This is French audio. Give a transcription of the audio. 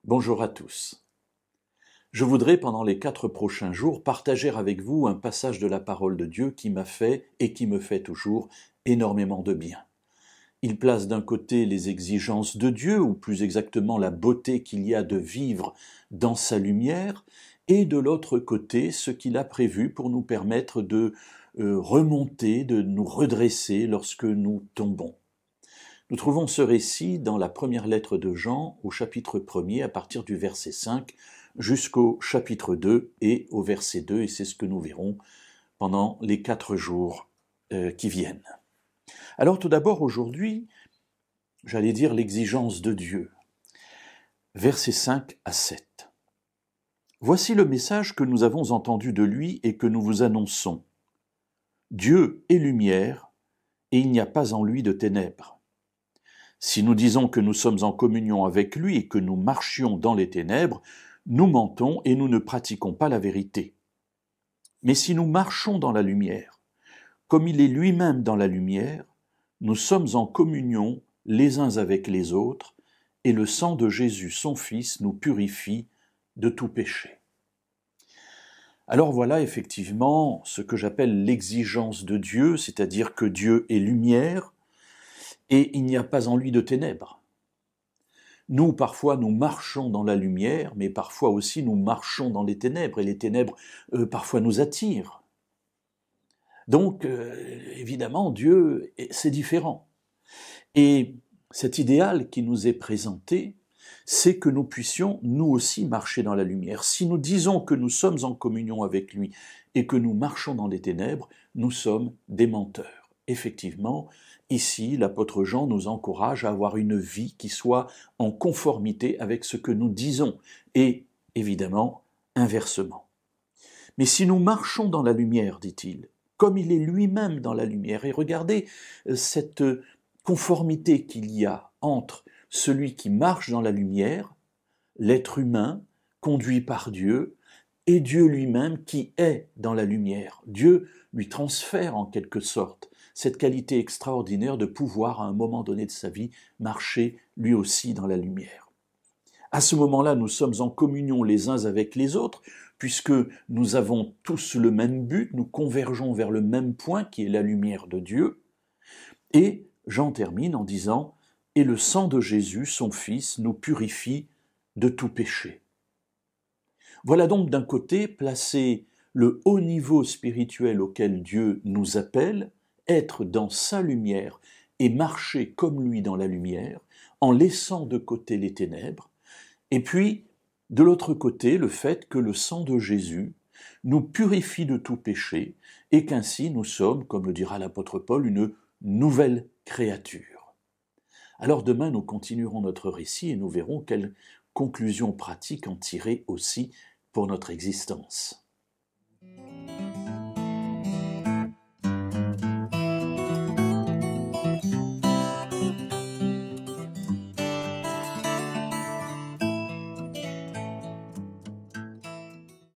Bonjour à tous. Je voudrais, pendant les 4 prochains jours, partager avec vous un passage de la parole de Dieu qui m'a fait et qui me fait toujours énormément de bien. Il place d'un côté les exigences de Dieu, ou plus exactement la beauté qu'il y a de vivre dans sa lumière, et de l'autre côté ce qu'il a prévu pour nous permettre de remonter, de nous redresser lorsque nous tombons. Nous trouvons ce récit dans la première lettre de Jean, au chapitre 1er, à partir du verset 5, jusqu'au chapitre 2 et au verset 2, et c'est ce que nous verrons pendant les 4 jours qui viennent. Alors tout d'abord, aujourd'hui, j'allais dire l'exigence de Dieu. Versets 5 à 7. Voici le message que nous avons entendu de lui et que nous vous annonçons. Dieu est lumière, et il n'y a pas en lui de ténèbres. Si nous disons que nous sommes en communion avec lui et que nous marchions dans les ténèbres, nous mentons et nous ne pratiquons pas la vérité. Mais si nous marchons dans la lumière, comme il est lui-même dans la lumière, nous sommes en communion les uns avec les autres, et le sang de Jésus, son Fils, nous purifie de tout péché. Alors voilà effectivement ce que j'appelle l'exigence de Dieu, c'est-à-dire que Dieu est lumière, et il n'y a pas en lui de ténèbres. Nous, parfois, nous marchons dans la lumière, mais parfois aussi nous marchons dans les ténèbres, et les ténèbres, parfois, nous attirent. Donc, évidemment, Dieu, c'est différent. Et cet idéal qui nous est présenté, c'est que nous puissions, nous aussi, marcher dans la lumière. Si nous disons que nous sommes en communion avec lui et que nous marchons dans les ténèbres, nous sommes des menteurs. Effectivement, ici, l'apôtre Jean nous encourage à avoir une vie qui soit en conformité avec ce que nous disons, et évidemment, inversement. Mais si nous marchons dans la lumière, dit-il, comme il est lui-même dans la lumière, et regardez cette conformité qu'il y a entre celui qui marche dans la lumière, l'être humain, conduit par Dieu, et Dieu lui-même qui est dans la lumière. Dieu lui transfère en quelque sorte cette qualité extraordinaire de pouvoir, à un moment donné de sa vie, marcher lui aussi dans la lumière. À ce moment-là, nous sommes en communion les uns avec les autres, puisque nous avons tous le même but, nous convergeons vers le même point qui est la lumière de Dieu. Et Jean termine en disant « Et le sang de Jésus, son Fils, nous purifie de tout péché ». Voilà donc d'un côté placé le haut niveau spirituel auquel Dieu nous appelle, être dans sa lumière et marcher comme lui dans la lumière, en laissant de côté les ténèbres, et puis, de l'autre côté, le fait que le sang de Jésus nous purifie de tout péché, et qu'ainsi nous sommes, comme le dira l'apôtre Paul, une nouvelle créature. Alors demain, nous continuerons notre récit et nous verrons quelles conclusions pratiques en tirer aussi pour notre existence.